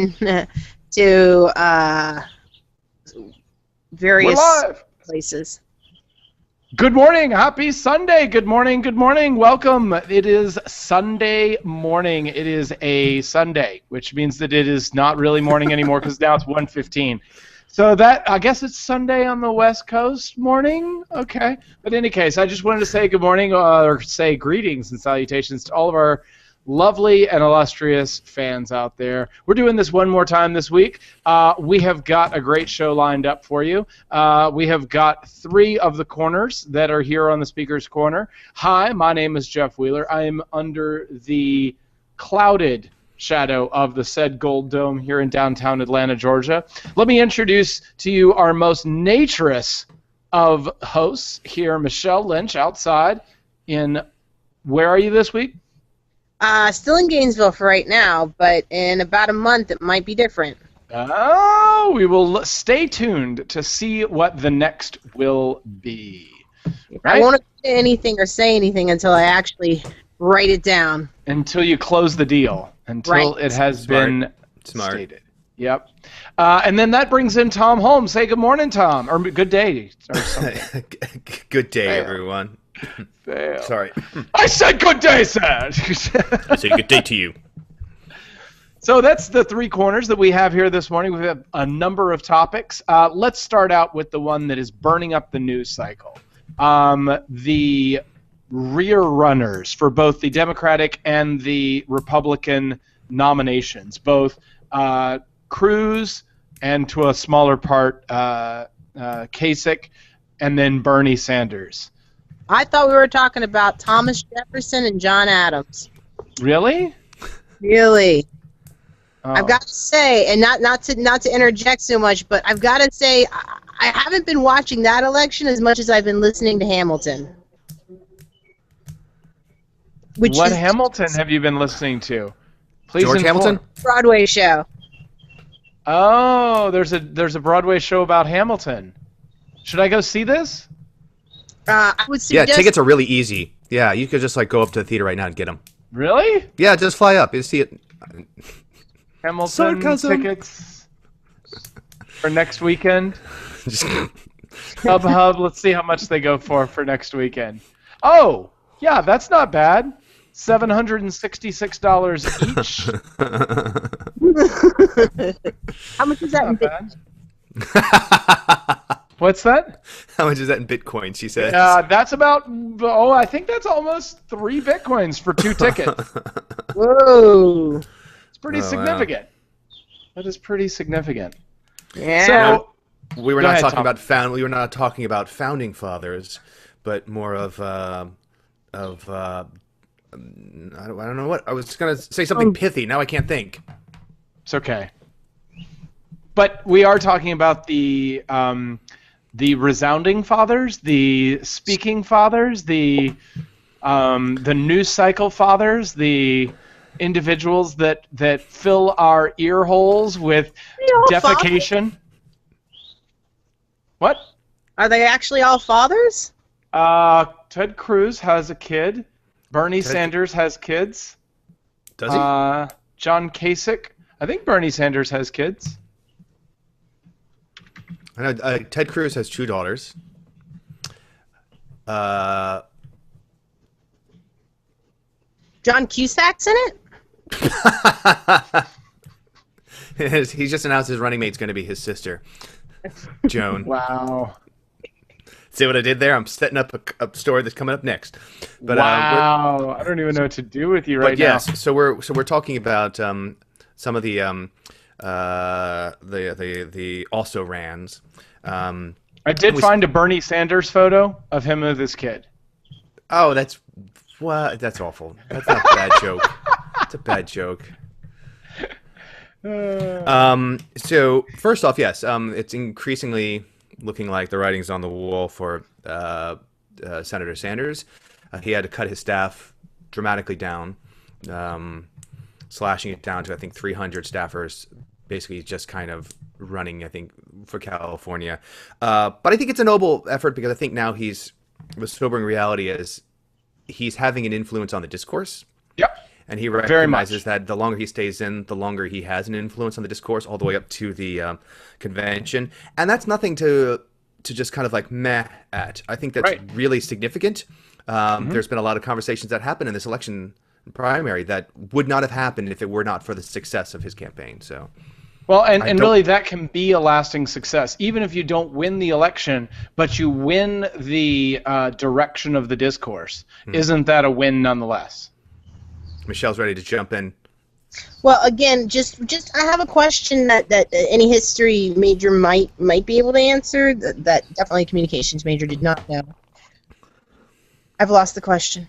to We're various live. places. Good morning. Happy Sunday. Good morning. Good morning. Welcome. It is Sunday morning. It is a Sunday, which means that it is not really morning anymore because now it's 1:15. So that, I guess it's Sunday on the West Coast morning. Okay. But in any case, I just wanted to say good morning or say greetings and salutations to all of our lovely and illustrious fans out there. We're doing this one more time this week. We have got a great show lined up for you. We have got three of the corners that are here on the Speaker's Corner. Hi, my name is Jeff Wheeler. I am under the clouded shadow of the said Gold Dome here in downtown Atlanta, Georgia. Let me introduce to you our most naturous of hosts here, Michelle Lynch, outside in, where are you this week? Still in Gainesville for right now, but in about a month it might be different. Oh, we will stay tuned to see what the next will be. Right? I won't do anything or say anything until I actually write it down. Until you close the deal, until Right. it has been Smart. stated. Yep. And then that brings in Tom Holmes. Say good morning, Tom, or good day, or something. Good day, Fail. everyone. Fail. Sorry. I said good day, sir. I say good day to you. So that's the three corners that we have here this morning. We have a number of topics. Let's start out with the one that is burning up the news cycle. The rear runners for both the Democratic and the Republican nominations, both Cruz and to a smaller part Kasich, and then Bernie Sanders. I thought we were talking about Thomas Jefferson and John Adams. Really? Really. Oh. I've got to say, and not to interject so much, but I've got to say I haven't been watching that election as much as I've been listening to Hamilton. What Hamilton have you been listening to? Please George inform. Hamilton? Broadway show. Oh, there's a Broadway show about Hamilton. Should I go see this? I would Yeah, suggest. tickets are really easy. Yeah, you could just like go up to the theater right now and get them. Really? Yeah, just fly up. You see it. Hamilton Sarcasm. tickets for next weekend. Just- Hub, let's see how much they go for next weekend. Oh, yeah, that's not bad. $766 each. How much is that in Not bad. What's that? How much is that in Bitcoin? She says. That's about, I think that's almost 3 Bitcoins for 2 tickets. Whoa. It's pretty Oh, wow. significant. That is pretty signiant. Yeah. So, We were Go not ahead, talking Tom. about We were not talking about founding fathers, but more of I don't know what I was gonna say something pithy. Now I can't think. it's okay. But we are talking about the resounding fathers, the speaking fathers, the news cycle fathers, the individuals that fill our ear holes with all defecation. What? Are they actually all fathers? Ted Cruz has a kid. Bernie Sanders has kids. Does he? John Kasich. I think Bernie Sanders has kids. I know Ted Cruz has 2 daughters. John Cusack's in it? He's just announced his running mate's going to be his sister, Joan. Wow. See what I did there? I'm setting up a story that's coming up next. But Wow. I don't even know what to do with you right but yes, so we're talking about some of the also rans. I did find a Bernie Sanders photo of him with his kid. Oh, that's awful. That's not a bad joke. It's a bad joke. So first off, yes, it's increasingly looking like the writing's on the wall for Senator Sanders. He had to cut his staff dramatically down, slashing it down to, I think, 300 staffers, basically just kind of running, I think, for California. But I think it's a noble effort because I think now the sobering reality is he's having an influence on the discourse. Yep. And he recognizes that the longer he stays in, the longer he has an influence on the discourse, all the way up to the convention. And that's nothing to just kind of like meh at. I think that's really significant. There's been a lot of conversations that happened in this election primary that would not have happened if it were not for the success of his campaign. So, well, and really that can be a lasting success, even if you don't win the election, but you win the direction of the discourse. Isn't that a win nonetheless? Michelle's ready to jump in. Well, again, just I have a question that any history major might be able to answer. That definitely a communications major did not know. I've lost the question.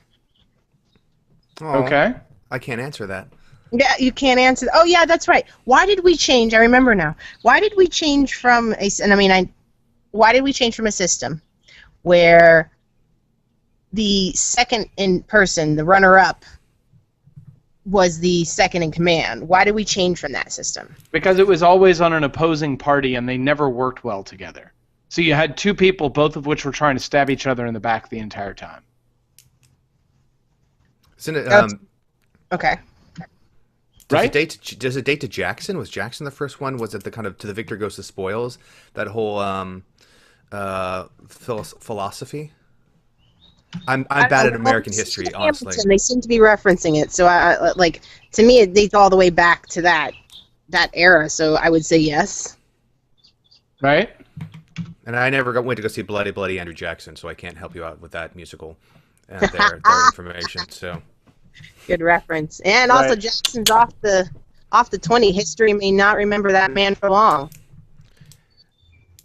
Oh, okay. I can't answer that. Yeah, you can't answer. Oh, yeah, that's right. Why did we change? I remember now. Why did we change from why did we change from a system where the second in person, the runner-up, was the second in command? Why did we change from that system? Because it was always on an opposing party, and they never worked well together. So you had two people, both of which were trying to stab each other in the back the entire time. Isn't it? Okay. Right? Does it date to Jackson? Was Jackson the first one? Was it the kind of to the victor goes the spoils? That whole philosophy? I'm bad at American history, honestly. They seem to be referencing it, so I like, to me it dates all the way back to that era. So I would say yes. Right. And I never went to go see Bloody Bloody Andrew Jackson, so I can't help you out with that musical and their information. So good reference. And also Jackson's off the 20. History may not remember that man for long.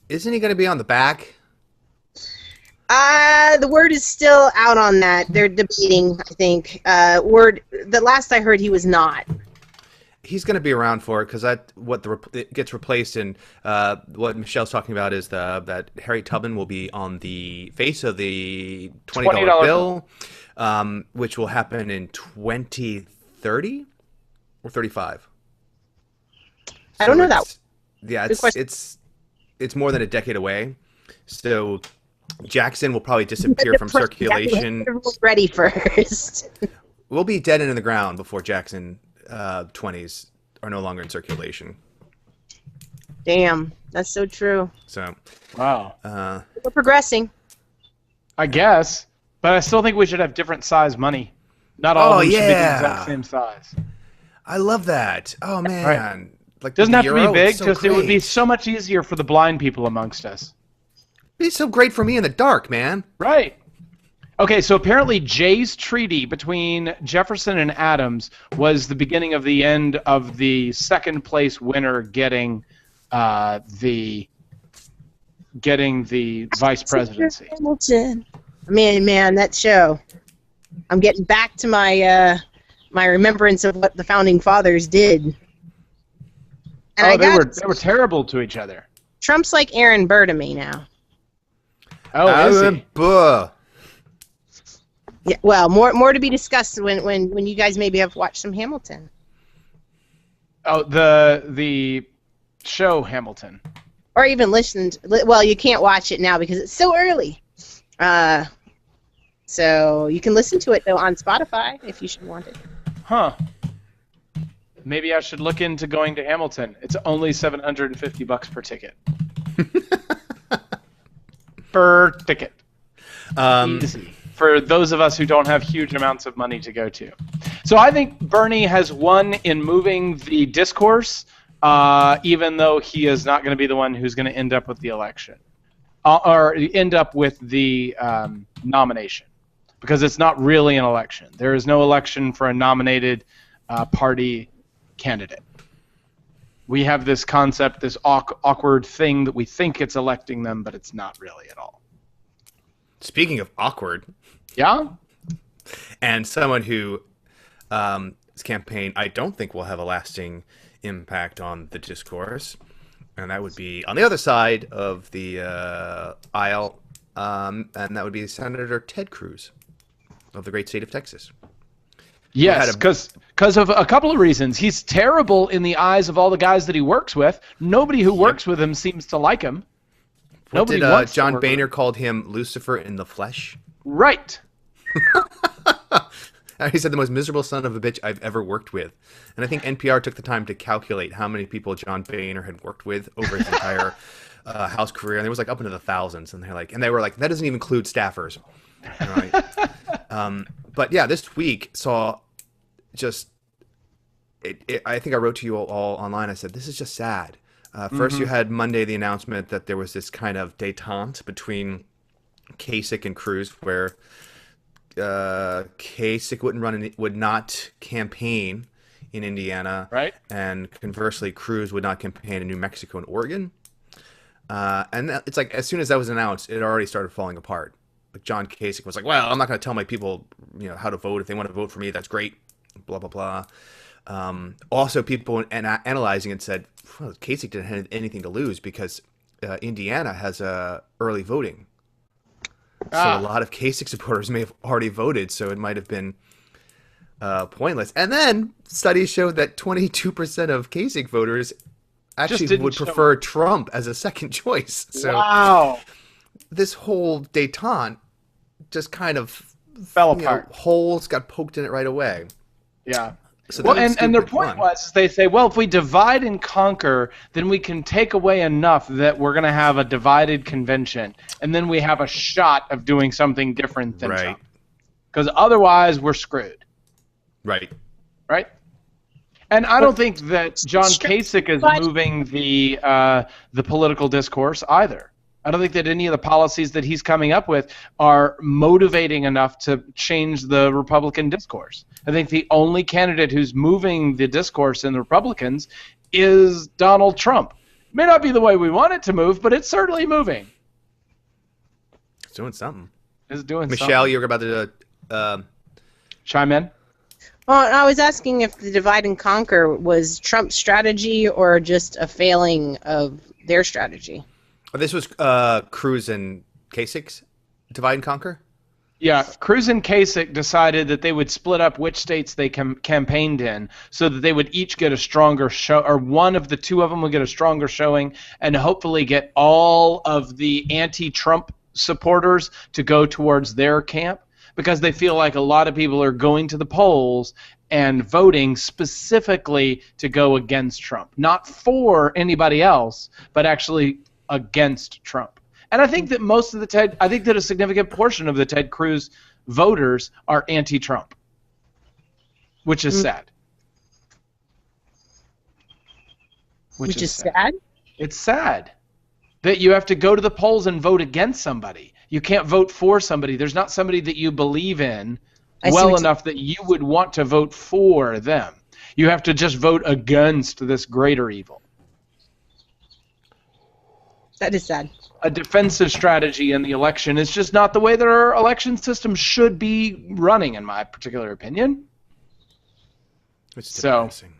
Isn't he going to be on the back? The word is still out on that. They're debating, I think. The last I heard, he was not. He's going to be around for it because it gets replaced, and what Michelle's talking about is that Harriet Tubman will be on the face of the $20 bill, which will happen in 2030 or 35. I don't know that. Yeah, it's more than a decade away. So Jackson will probably disappear from circulation. Ready first. We'll be dead and in the ground before Jackson 20s are no longer in circulation. Damn, that's so true. So, wow. We're progressing. I guess, but I still think we should have different size money. Not all of them should be the exact same size. I love that. Oh man, right. Like doesn't have to be big. So just it would be so much easier for the blind people amongst us. It'd be so great for me in the dark, man. Right. Okay, so apparently Jay's treaty between Jefferson and Adams was the beginning of the end of the second place winner getting the vice presidency. Hamilton. Man, that show. I'm getting back to my my remembrance of what the founding fathers did. And they were terrible to each other. Trump's like Aaron Burr to me now. Oh, is he? Burr. Yeah, well, more to be discussed when you guys maybe have watched some Hamilton. Oh, the show Hamilton. Or even listened. Well, you can't watch it now because it's so early. So you can listen to it though on Spotify if you should want it. Huh. Maybe I should look into going to Hamilton. It's only $750 per ticket. Per ticket. Easy. For those of us who don't have huge amounts of money to go to. So I think Bernie has won in moving the discourse, even though he is not going to be the one who's going to end up with the election. Or end up with the nomination. Because it's not really an election. There is no election for a nominated party candidate. We have this concept, this awkward thing that we think it's electing them, but it's not really at all. Speaking of awkward. Yeah? And someone who his campaign I don't think will have a lasting impact on the discourse, and that would be on the other side of the aisle, and that would be Senator Ted Cruz of the great state of Texas. Yes, because of a couple of reasons. He's terrible in the eyes of all the guys that he works with. Nobody who works with him seems to like him. Nobody wants John Boehner called him Lucifer in the flesh? Right. He said the most miserable son of a bitch I've ever worked with. And I think NPR took the time to calculate how many people John Boehner had worked with over his entire House career, and it was like up into the thousands. And they were like, that doesn't even include staffers. Right? But yeah, this week saw just. I think I wrote to you all online. I said, this is just sad. First, you had Monday the announcement that there was this kind of détente between Kasich and Cruz, where Kasich would not campaign in Indiana, right? And conversely, Cruz would not campaign in New Mexico and Oregon. And it's like as soon as that was announced, it already started falling apart. Like John Kasich was like, "Well, I'm not going to tell my people, how to vote. If they want to vote for me, that's great." Blah blah blah. Also, people analyzing it said, well, Kasich didn't have anything to lose because Indiana has early voting. So a lot of Kasich supporters may have already voted, so it might have been pointless. And then studies showed that 22% of Kasich voters actually would prefer Trump as a second choice. So wow. This whole détente just kind of fell apart. Holes got poked in it right away. Yeah. So well, and their point was, they say, well, if we divide and conquer, then we can take away enough that we're going to have a divided convention, and then we have a shot of doing something different than Trump. Because otherwise, we're screwed. Right. Right? And I don't think that John Kasich is moving the political discourse either. I don't think that any of the policies that he's coming up with are motivating enough to change the Republican discourse. I think the only candidate who's moving the discourse in the Republicans is Donald Trump. It may not be the way we want it to move, but it's certainly moving. It's doing something. It's doing Michelle, something. you were about to chime in? Well, I was asking if the divide and conquer was Trump's strategy or just a failing of their strategy. This was Cruz and Kasich's divide and conquer? Yeah, Cruz and Kasich decided that they would split up which states they campaigned in so that they would each get a stronger show, or one of the two of them would get a stronger showing, and hopefully get all of the anti-Trump supporters to go towards their camp, because they feel like a lot of people are going to the polls and voting specifically to go against Trump. Not for anybody else, but actually against Trump. And I think that I think that a significant portion of the Ted Cruz voters are anti-Trump, which is sad. Which is sad? It's sad that you have to go to the polls and vote against somebody. You can't vote for somebody. There's not somebody that you believe in well enough that you would want to vote for them. You have to just vote against this greater evil. That is sad. A defensive strategy in the election is just not the way that our election system should be running, in my particular opinion. It's depressing.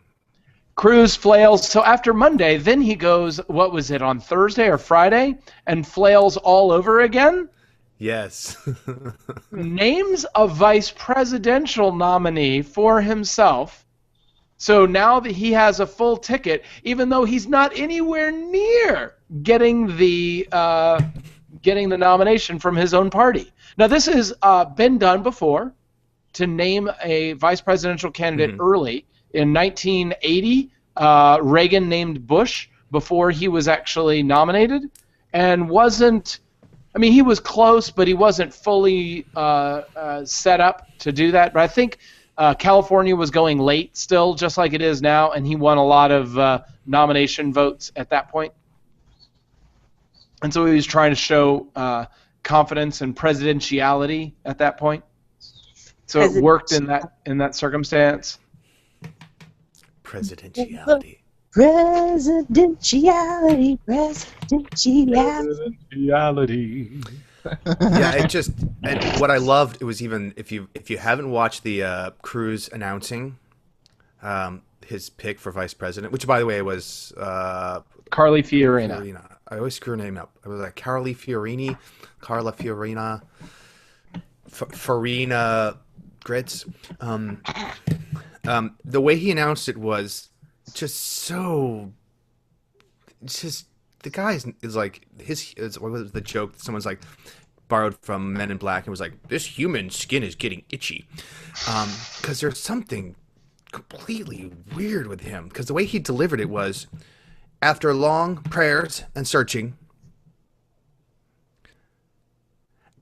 Cruz flails. So after Monday, then he goes, what was it, on Thursday or Friday, and flails all over again? Yes. Names a vice presidential nominee for himself. So now that he has a full ticket, even though he's not anywhere near getting the nomination from his own party. Now, this has been done before, to name a vice presidential candidate early. In 1980, Reagan named Bush before he was actually nominated, and wasn't. I mean, he was close, but he wasn't fully set up to do that. But I think California was going late still, just like it is now, and he won a lot of nomination votes at that point. And so he was trying to show confidence and presidentiality at that point. So it worked in that circumstance. Presidentiality. Presidentiality. Yeah, it just, and what I loved, it was even, if you haven't watched the Cruz announcing his pick for vice president, which by the way was Carly Fiorina. I always screw her name up. It was like Carla Fiorina, Farina Grits. The way he announced it was just so. It's just the guy is like what was the joke? Someone's like, borrowed from Men in Black and was like, this human skin is getting itchy. Because there's something completely weird with him. Because the way he delivered it was, after long prayers and searching,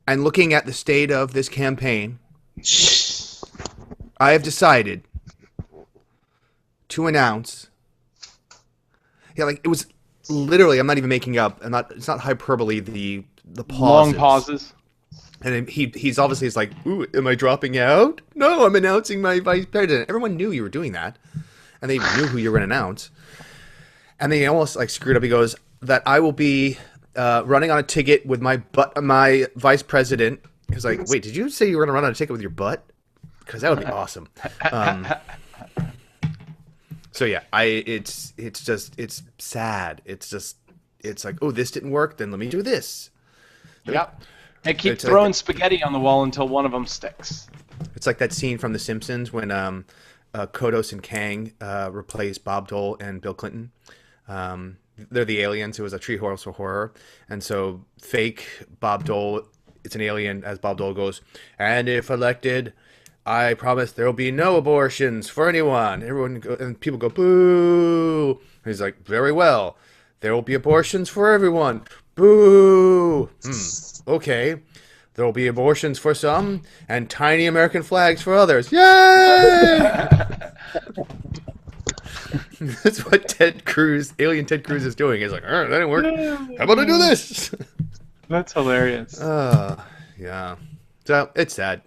and looking at the state of this campaign, I have decided to announce. Yeah, like it was literally. I'm not even making up. It's not hyperbole. The pauses. Long pauses. And he's obviously like, ooh, am I dropping out? No, I'm announcing my vice president. Everyone knew you were doing that, and they knew who you were going to announce. And then he almost like screwed up. He goes that I will be running on a ticket with my vice president. He was like, wait, did you say you were going to run on a ticket with your butt? Because that would be awesome. So yeah, it's sad. It's like, oh, this didn't work. Then let me do this. Yep. And keep throwing spaghetti on the wall until one of them sticks. It's like that scene from The Simpsons when Kodos and Kang replace Bob Dole and Bill Clinton. They're the aliens. It was a Treehouse of Horror. And so fake Bob Dole, it's an alien, as Bob Dole goes, and if elected, I promise there will be no abortions for anyone. And people go, boo. And he's like, very well. There will be abortions for everyone. Boo. Okay. There will be abortions for some and tiny American flags for others. Yay! That's what alien Ted Cruz is doing. He's like, all right, that didn't work. How about I do this? That's hilarious. Yeah. So it's sad.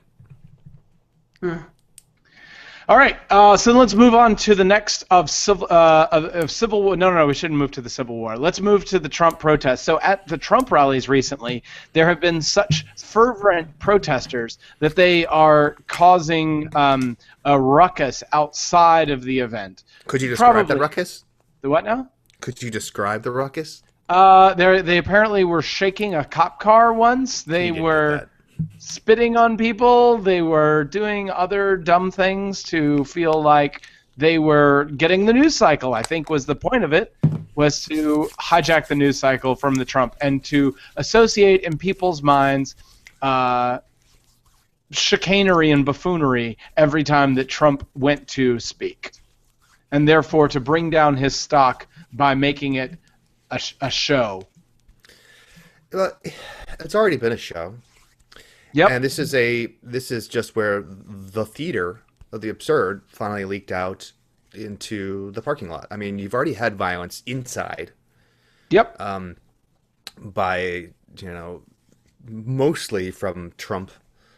All right, so let's move on to the next of civil war. No, we shouldn't move to the Civil War. Let's move to the Trump protests. So at the Trump rallies recently, there have been such fervent protesters that they are causing a ruckus outside of the event. Could you describe the ruckus? The what now? Could you describe the ruckus? They apparently were shaking a cop car once. They were spitting on people. They were doing other dumb things to feel like they were getting the news cycle, I think was the point of it, was to hijack the news cycle from the Trump and to associate in people's minds chicanery and buffoonery every time that Trump went to speak. And therefore to bring down his stock by making it a show. Well, it's already been a show. Yep. And this is just where the theater of the absurd finally leaked out into the parking lot. I mean, you've already had violence inside. Yep. By, mostly from Trump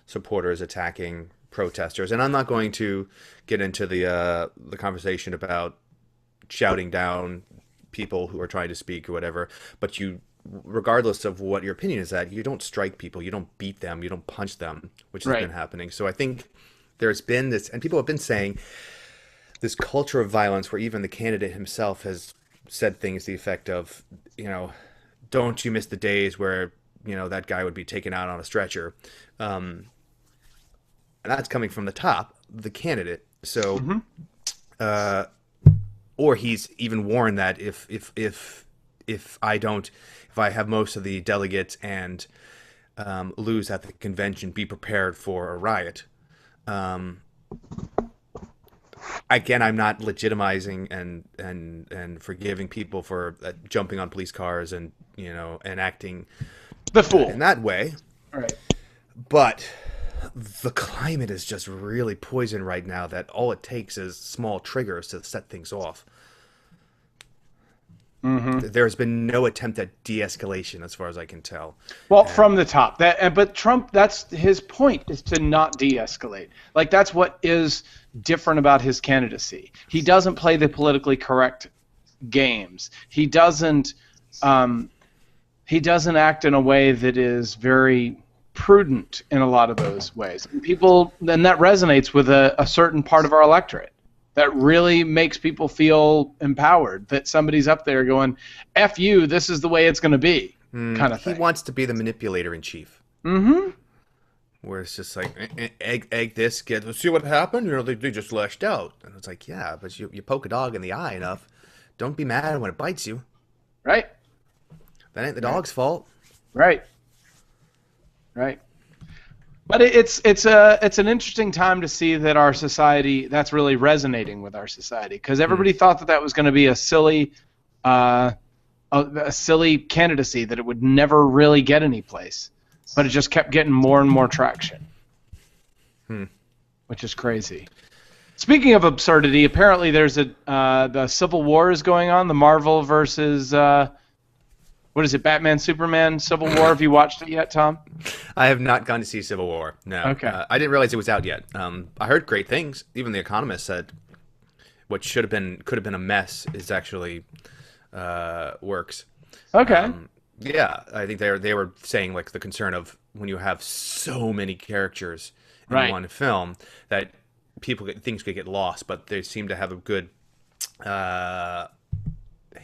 supporters attacking protesters. And I'm not going to get into the conversation about shouting down people who are trying to speak or whatever, but regardless of what your opinion is that, you don't strike people, you don't beat them, you don't punch them, which has been happening. So I think there's been this, and people have been saying, this culture of violence where even the candidate himself has said things to the effect of, don't you miss the days where, that guy would be taken out on a stretcher. And that's coming from the top, the candidate. So, or he's even warned that if I have most of the delegates and lose at the convention, be prepared for a riot. Again, I'm not legitimizing and forgiving people for jumping on police cars and and acting the fool in that way. All right. But the climate is just really poison right now that all it takes is small triggers to set things off. There's been no attempt at de-escalation, as far as I can tell. Well, from the top. But Trump, that's his point, is to not de-escalate. Like, that's what is different about his candidacy. He doesn't play the politically correct games. He doesn't act in a way that is very prudent in a lot of those ways. And that resonates with a certain part of our electorate. That really makes people feel empowered, that somebody's up there going, F you, this is the way it's going to be, kind of thing. He wants to be the manipulator in chief. Where it's just like, egg this, let's see what happened. They just lashed out. And it's like, yeah, but you poke a dog in the eye enough, don't be mad when it bites you. Right. That ain't the dog's fault. Right. Right. But it's an interesting time to see that our society, that's really resonating with our society, because everybody thought that was going to be a silly candidacy, that it would never really get any place, but it just kept getting more and more traction, which is crazy. Speaking of absurdity, apparently there's the Civil War is going on, the Marvel versus what is it, Batman, Superman, Civil War. Have you watched it yet, Tom? I have not gone to see Civil War. No. Okay. I didn't realize it was out yet. I heard great things. Even The Economist said what could have been a mess is actually works. Okay. Yeah, I think they were saying like the concern of when you have so many characters in one film that things could get lost, but they seem to have a good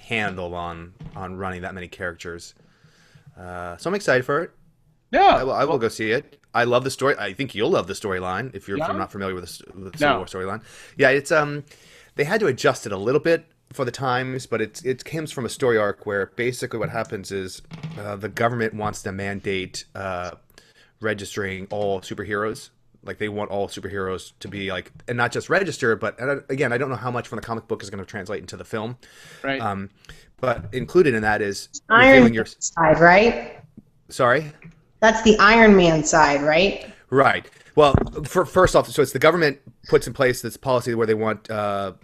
handle on running that many characters. So I'm excited for it. Yeah, I will go see it. I love the story. I think you'll love the storyline if you're not familiar with the Civil War storyline. Yeah, it's they had to adjust it a little bit for the times, but it comes from a story arc where basically what happens is the government wants to mandate registering all superheroes. Like they want all superheroes to be like, and not just register, but again, I don't know how much from the comic book is going to translate into the film. Right. But included in that is Iron Man side, right? Sorry. That's the Iron Man side, right? Right. Well, first off, so it's the government puts in place this policy where they want the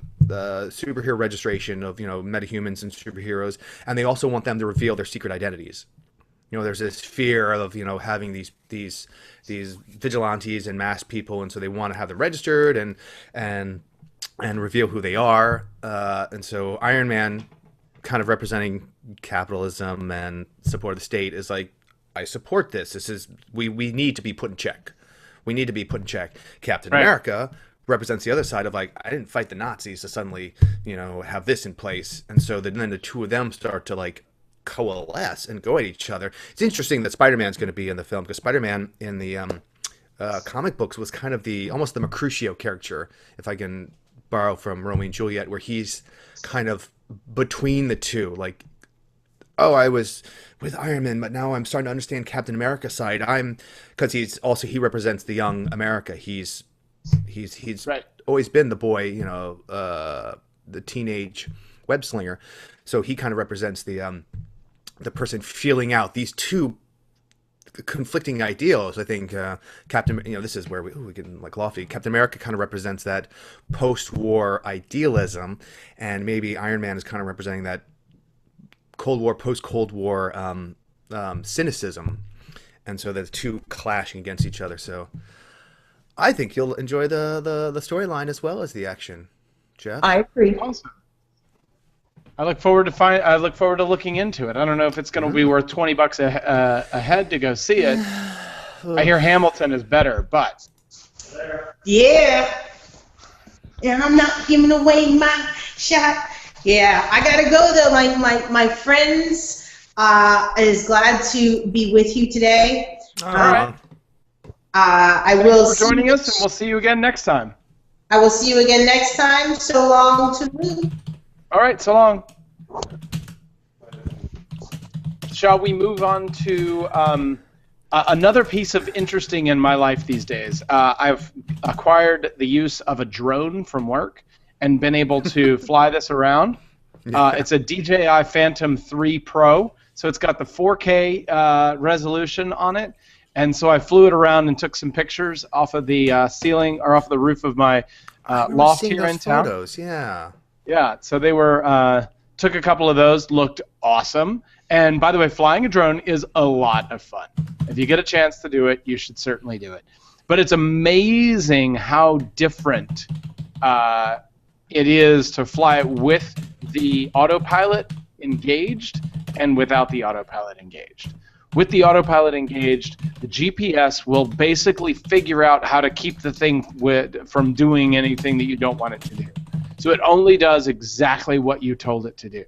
superhero registration of metahumans and superheroes, and they also want them to reveal their secret identities. There's this fear of having these vigilantes and masked people, and so they want to have them registered and reveal who they are. And so Iron Man, kind of representing capitalism and support of the state, is like, I support this. This is we need to be put in check. We need to be put in check. Captain America represents the other side of like, I didn't fight the Nazis to suddenly have this in place, and so then the two of them start to like coalesce and go at each other. It's interesting that Spider-Man's going to be in the film, because Spider-Man in the comic books was kind of almost the Mercutio character, if I can borrow from Romeo and Juliet, where he's kind of between the two. Like, oh, I was with Iron Man, but now I'm starting to understand Captain America's side. Because he represents the young America. He's always been the boy, the teenage web slinger. So he kind of represents the person feeling out these two conflicting ideals. I think Captain, this is where we get like lofty. Captain America kind of represents that post-war idealism, and maybe Iron Man is kind of representing that Cold War, post-Cold War cynicism, and so the two clashing against each other. So I think you'll enjoy the storyline as well as the action, Jeff. I agree. Awesome. I look forward to looking into it. I don't know if it's going to be worth $20 a head to go see it. I hear Hamilton is better, but yeah, and I'm not giving away my shot. Yeah, I gotta go though. My friends is glad to be with you today. All right. I will. Thanks for joining us, and we'll see you again next time. I will see you again next time. So long to me. All right, so long. Shall we move on to another piece of interesting in my life these days? I've acquired the use of a drone from work and been able to fly this around. It's a DJI Phantom 3 Pro, so it's got the 4K resolution on it. And so I flew it around and took some pictures off of the ceiling or off the roof of my loft here in town. Photos, yeah. Yeah, so they were took a couple of those, looked awesome. And by the way, flying a drone is a lot of fun. If you get a chance to do it, you should certainly do it. But it's amazing how different it is to fly it with the autopilot engaged and without the autopilot engaged. With the autopilot engaged, the GPS will basically figure out how to keep the thing from doing anything that you don't want it to do. So it only does exactly what you told it to do,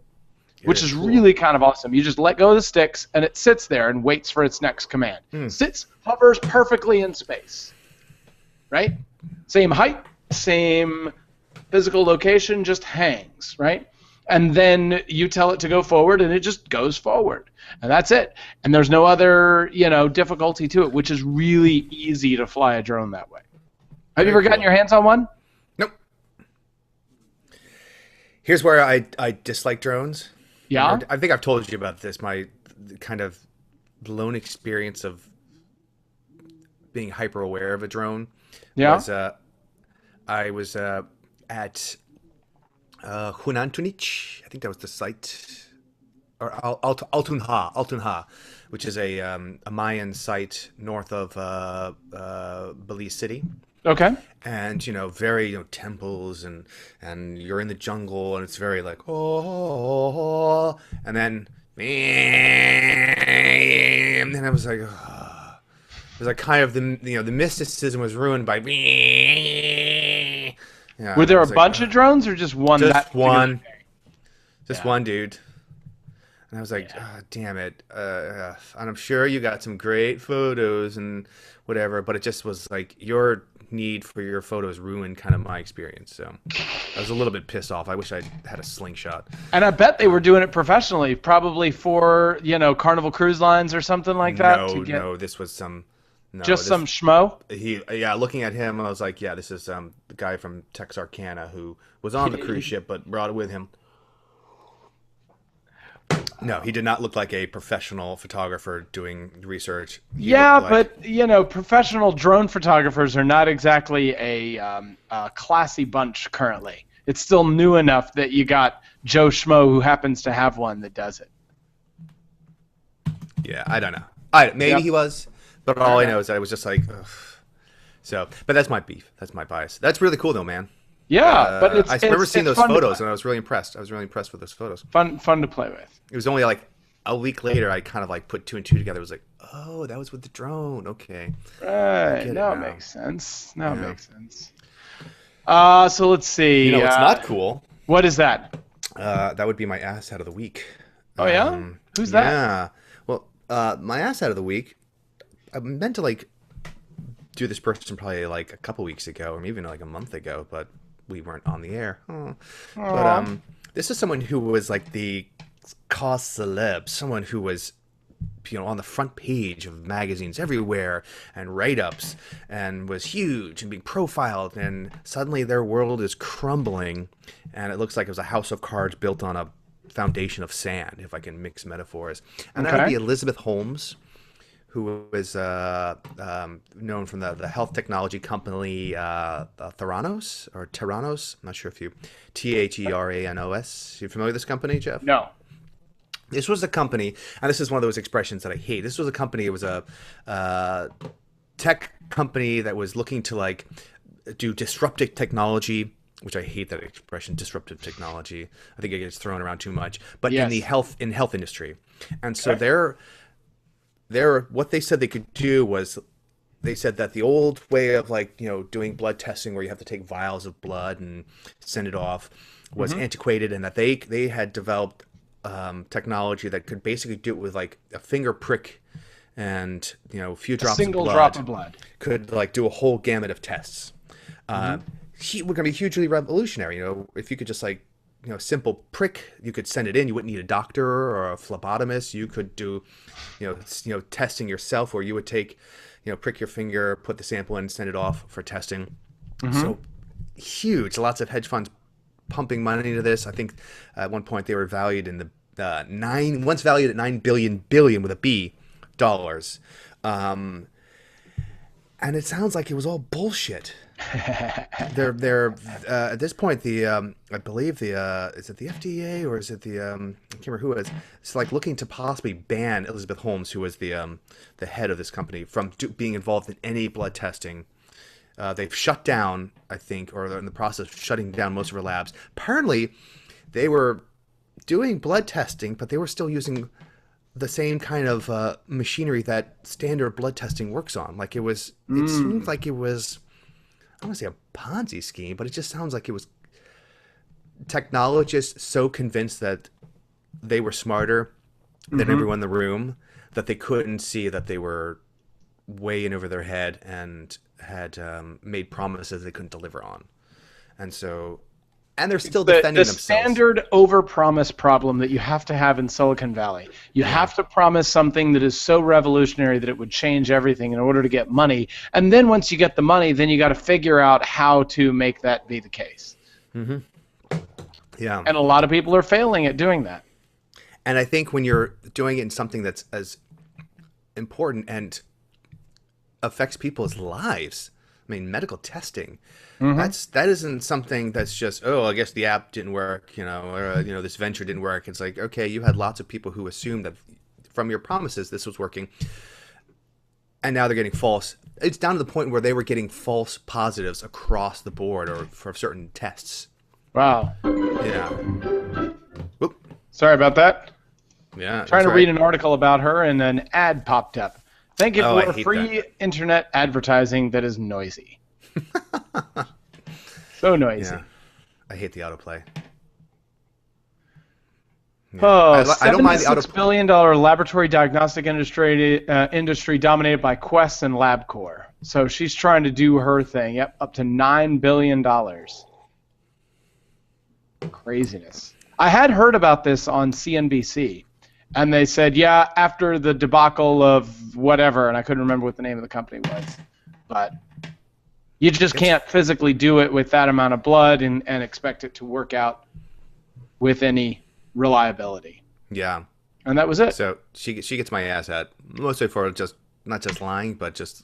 which is really kind of awesome. You just let go of the sticks, and it sits there and waits for its next command. Sits, hovers perfectly in space, right? Same height, same physical location, just hangs, right? and then you tell it to go forward, and it just goes forward, and that's it. And there's no other, difficulty to it, which is really easy to fly a drone that way. Have you ever gotten your hands on one? Nope. Here's where I dislike drones. Yeah? I think I've told you about this, my kind of blown experience of being hyper aware of a drone. Yeah? I was at Hunan Tunich, I think that was the site, or Altunha, which is a Mayan site north of Belize City. Okay. And very temples and you're in the jungle and it's very like oh, and then I was like, oh. It was like kind of the mysticism was ruined by yeah, Were there a bunch of drones or just one? Just one. Yeah. One dude. And I was like, oh, damn it. And I'm sure you got some great photos and whatever, but it just was like your need for your photos ruined kind of my experience. So I was a little bit pissed off. I wish I had a slingshot. And I bet they were doing it professionally, probably for, Carnival Cruise Lines or something like that. No, this was some... No, some schmo? Looking at him, I was like, yeah, this is the guy from Texarkana who was on the cruise ship but brought it with him. No, he did not look like a professional photographer doing research. But professional drone photographers are not exactly a classy bunch currently. It's still new enough that you got Joe Schmo who happens to have one that does it. Yeah, I don't know. Maybe he was. But all I know is that I was just like, ugh. So, but that's my beef. That's my bias. That's really cool, though, man. Yeah, but I remember seeing those photos, and I was really impressed. I was really impressed with those photos. Fun to play with. It was only like a week later I kind of like put two and two together. It was like, oh, that was with the drone. Okay. Right. Now it makes sense. It makes sense. So let's see. You know what's not cool? What is that? That would be my ass out of the week. Oh, yeah? Who's that? Yeah. Well, my ass out of the week, I meant to like do this person probably like a couple weeks ago, or even like a month ago, but we weren't on the air. Oh. But this is someone who was like the cause celeb, someone who was on the front page of magazines everywhere and write-ups and was huge and being profiled, and suddenly their world is crumbling and it looks like it was a house of cards built on a foundation of sand, if I can mix metaphors. And that would be Elizabeth Holmes, who was known from the health technology company Theranos, or Theranos. I'm not sure if you... Theranos. You familiar with this company, Jeff? No. This was a company, and this is one of those expressions that I hate. This was a company, it was a tech company that was looking to like do disruptive technology, which I hate that expression, disruptive technology. I think it gets thrown around too much. But in the health industry. And so what they said they could do was, they said that the old way of like, doing blood testing where you have to take vials of blood and send it off was antiquated, and that they had developed technology that could basically do it with like a finger prick and a few drops of blood. A single drop of blood. Could like do a whole gamut of tests. We're going to be hugely revolutionary. If you could just like, simple prick, you could send it in. You wouldn't need a doctor or a phlebotomist. You could do, testing yourself, where you would take, prick your finger, put the sample in, send it off for testing. So huge. Lots of hedge funds pumping money into this. I think at one point they were valued in the once valued at $9 billion with a B dollars. And it sounds like it was all bullshit. They're at this point, I believe is it the FDA or is it the I can't remember who it is. It's like looking to possibly ban Elizabeth Holmes, who was the head of this company, from being involved in any blood testing. They've shut down, I think, or they're in the process of shutting down most of her labs. Apparently, they were doing blood testing, but they were still using the same kind of machinery that standard blood testing works on. Like it seemed like it was, I don't want to say a Ponzi scheme, but it just sounds like it was technologists so convinced that they were smarter than everyone in the room that they couldn't see that they were way in over their head and had made promises they couldn't deliver on. And so And they're still defending the themselves. standard overpromise problem that you have to have in Silicon Valley. You have to promise something that is so revolutionary that it would change everything in order to get money. And then once you get the money, then you got to figure out how to make that be the case. Mm-hmm. Yeah. And a lot of people are failing at doing that. And I think when you're doing it in something that's as important and affects people's lives, I mean, medical testing, that isn't something that's just, oh, I guess the app didn't work, or this venture didn't work. It's like, okay, you had lots of people who assumed that from your promises this was working, and now they're getting false. It's down to the point where they were getting false positives across the board or for certain tests. Wow. Yeah. Whoop. Sorry about that. Yeah. Trying to read an article about her, and an ad popped up. Thank you for free internet advertising that is noisy. So noisy. Yeah. I hate the autoplay. Yeah. Oh, I don't mind the $76 billion laboratory diagnostic industry dominated by Quest and LabCorp. So she's trying to do her thing. Yep, up to $9 billion. Craziness. I had heard about this on CNBC. And they said, yeah, after the debacle of whatever, and I couldn't remember what the name of the company was, but you just can't physically do it with that amount of blood and expect it to work out with any reliability. Yeah. And that was it. So she gets my ass at, mostly for just not just lying, but just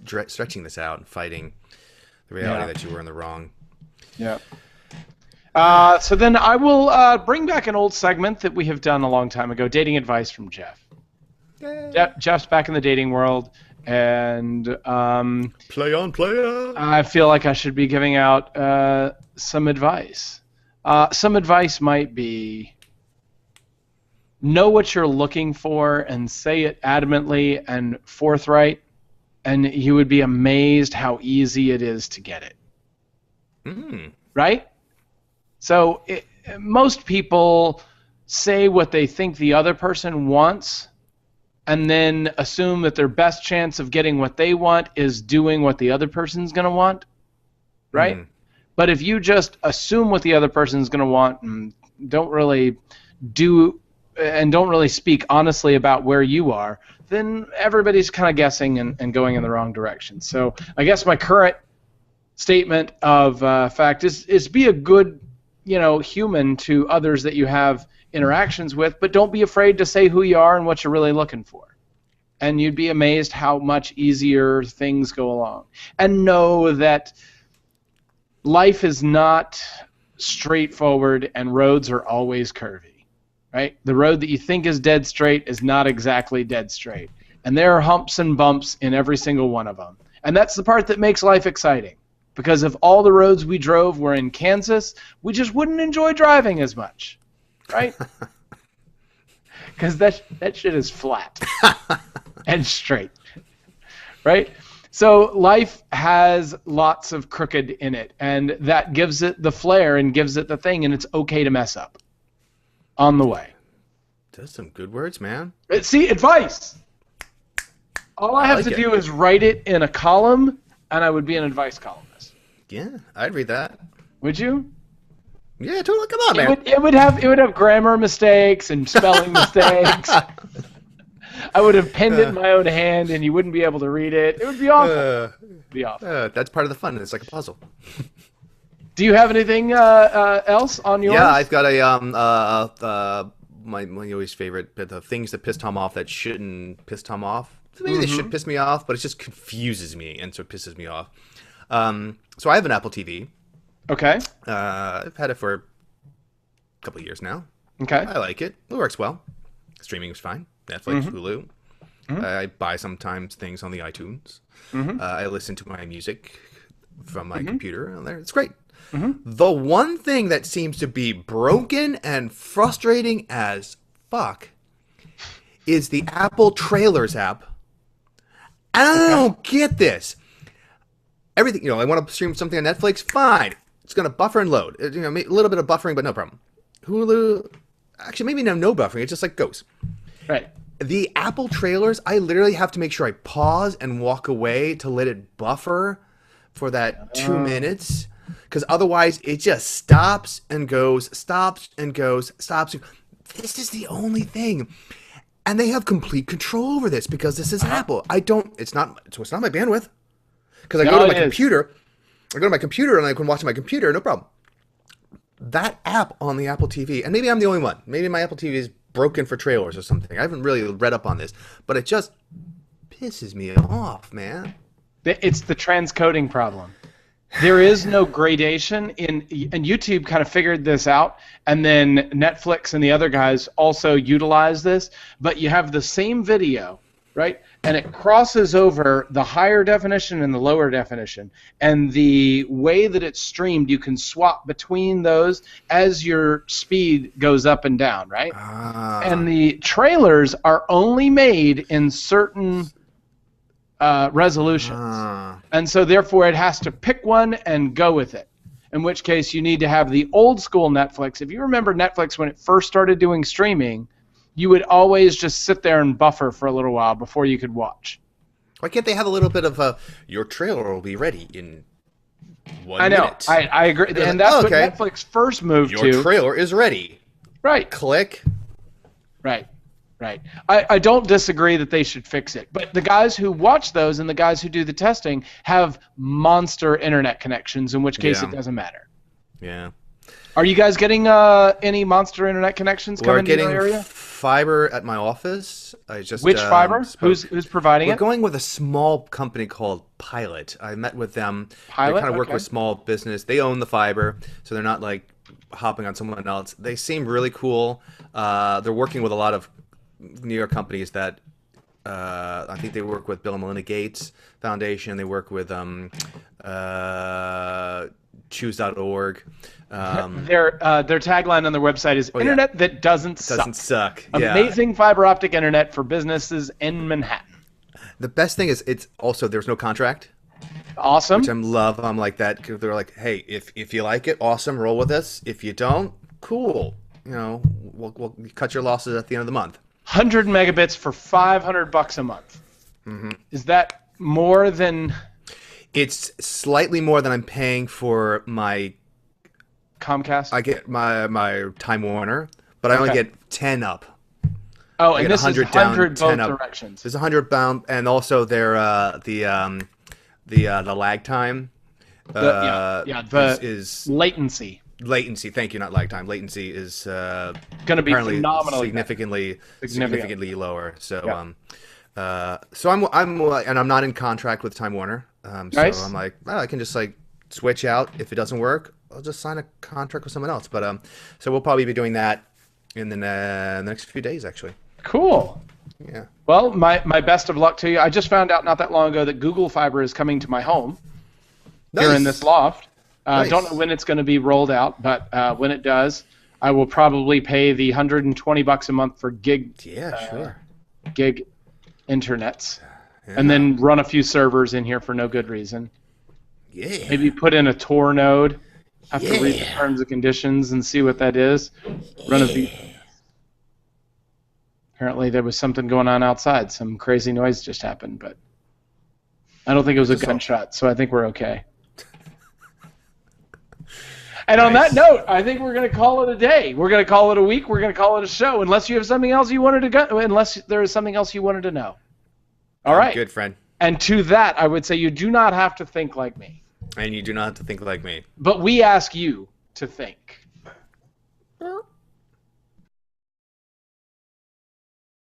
stretching this out and fighting the reality that you were in the wrong. Yeah. So then I will bring back an old segment that we have done a long time ago, dating advice from Jeff. Jeff's back in the dating world, and play on. I feel like I should be giving out some advice. Some advice might be, know what you're looking for and say it adamantly and forthright, and you would be amazed how easy it is to get it. Right? So most people say what they think the other person wants and then assume that their best chance of getting what they want is doing what the other person's going to want, right? But if you just assume what the other person's going to want and don't really speak honestly about where you are, then everybody's kind of guessing and going in the wrong direction. So I guess my current statement of fact is be a good human to others that you have interactions with, but don't be afraid to say who you are and what you're really looking for. And you'd be amazed how much easier things go along. And know that life is not straightforward and roads are always curvy, right? The road that you think is dead straight is not exactly dead straight. And there are humps and bumps in every single one of them. And that's the part that makes life exciting. Because if all the roads we drove were in Kansas, we just wouldn't enjoy driving as much, right? Because that shit is flat and straight, right? So life has lots of crooked in it, and that gives it the flair and gives it the thing, and it's okay to mess up on the way. That's some good words, man. See, advice. All I have to do is write it in a column, and I would be an advice columnist. Yeah, I'd read that. Would you? Yeah, totally. Come on, man. It would have grammar mistakes and spelling mistakes. I would have penned it in my own hand, and you wouldn't be able to read it. It would be awful. That's part of the fun. It's like a puzzle. Do you have anything else on yours? Yeah, I've got a my always favorite, the things that piss Tom off that shouldn't piss Tom off. Maybe they should piss me off, but it just confuses me, and so it pisses me off. So I have an Apple TV. Okay. I've had it for a couple of years now. Okay. I like it. It works well. Streaming is fine. Netflix, Hulu. I buy sometimes things on the iTunes. I listen to my music from my computer on there. It's great. The one thing that seems to be broken and frustrating as fuck is the Apple Trailers app. And I don't get this. Everything, I want to stream something on Netflix, fine. It's going to buffer and load. A little bit of buffering, but no problem. Hulu, actually, maybe no buffering. It just goes. Right. The Apple Trailers, I literally have to make sure I pause and walk away to let it buffer for that 2 minutes. because otherwise it just stops and goes, stops and goes, stops. This is the only thing. And they have complete control over this because this is Apple. It's not my bandwidth. Because I go to my computer. I go to my computer and I can watch my computer, no problem. That app on the Apple TV, and maybe I'm the only one. Maybe my Apple TV is broken for trailers or something. I haven't really read up on this, but it just pisses me off, man. It's the transcoding problem. There is no gradation and YouTube kind of figured this out, and then Netflix and the other guys also utilize this, but you have the same video, right? And it crosses over the higher definition and the lower definition, and the way that it's streamed, you can swap between those as your speed goes up and down, right? And the trailers are only made in certain resolutions, and so therefore it has to pick one and go with it, in which case you need to have the old school Netflix. If you remember Netflix when it first started doing streaming, you would always just sit there and buffer for a little while before you could watch. Why can't they have a little bit of your trailer will be ready in 1 minute? I agree, and that's what Netflix first moved to. Your trailer is ready. Right. Click. Right. I don't disagree that they should fix it, but the guys who watch those and the guys who do the testing have monster internet connections, in which case it doesn't matter. Yeah. Are you guys getting any monster internet connections coming to your area? We're getting fiber at my office. Which fiber? Who's providing it? We're going with a small company called Pilot. I met with them. Pilot? They kind of work with small business. They own the fiber, so they're not like hopping on someone else. They seem really cool. They're working with a lot of New York companies that I think they work with Bill and Melinda Gates Foundation. They work with choose.org. Their tagline on their website is internet that doesn't suck. Doesn't suck. Amazing fiber optic internet for businesses in Manhattan. The best thing is it's also there's no contract. Awesome. Which I love. I'm like that. They're like, hey, if you like it, awesome, roll with us. If you don't, cool. You know, we'll cut your losses at the end of the month. 100 megabits for $500 a month. Mm-hmm. Is that more than? It's slightly more than I'm paying for my Comcast. I get my Time Warner, but I only get 10 up. Oh, and this is 100 both directions. There's 100 bound, and also their the lag time. Is latency. Latency. Thank you, not lag time. Latency is going to be phenomenally significantly lower. So so I'm not in contract with Time Warner. Nice. So I'm like, I can just like switch out. If it doesn't work, I'll just sign a contract with someone else. But so we'll probably be doing that in the next few days, actually. Cool. Yeah. Well, my best of luck to you. I just found out not that long ago that Google Fiber is coming to my home here in this loft. Nice. Don't know when it's going to be rolled out, but when it does, I will probably pay the $120 a month for gig internets, and then run a few servers in here for no good reason. Yeah. Maybe put in a Tor node. Have to read the terms and conditions and see what that is. Run a V. Apparently there was something going on outside. Some crazy noise just happened, but I don't think it was a gunshot, so I think we're okay. And on that note, I think we're going to call it a day. We're going to call it a week. We're going to call it a show, unless you have something else you wanted to go. Unless there is something else you wanted to know. All right. Good, friend. And to that, I would say you do not have to think like me. And you do not have to think like me. But we ask you to think.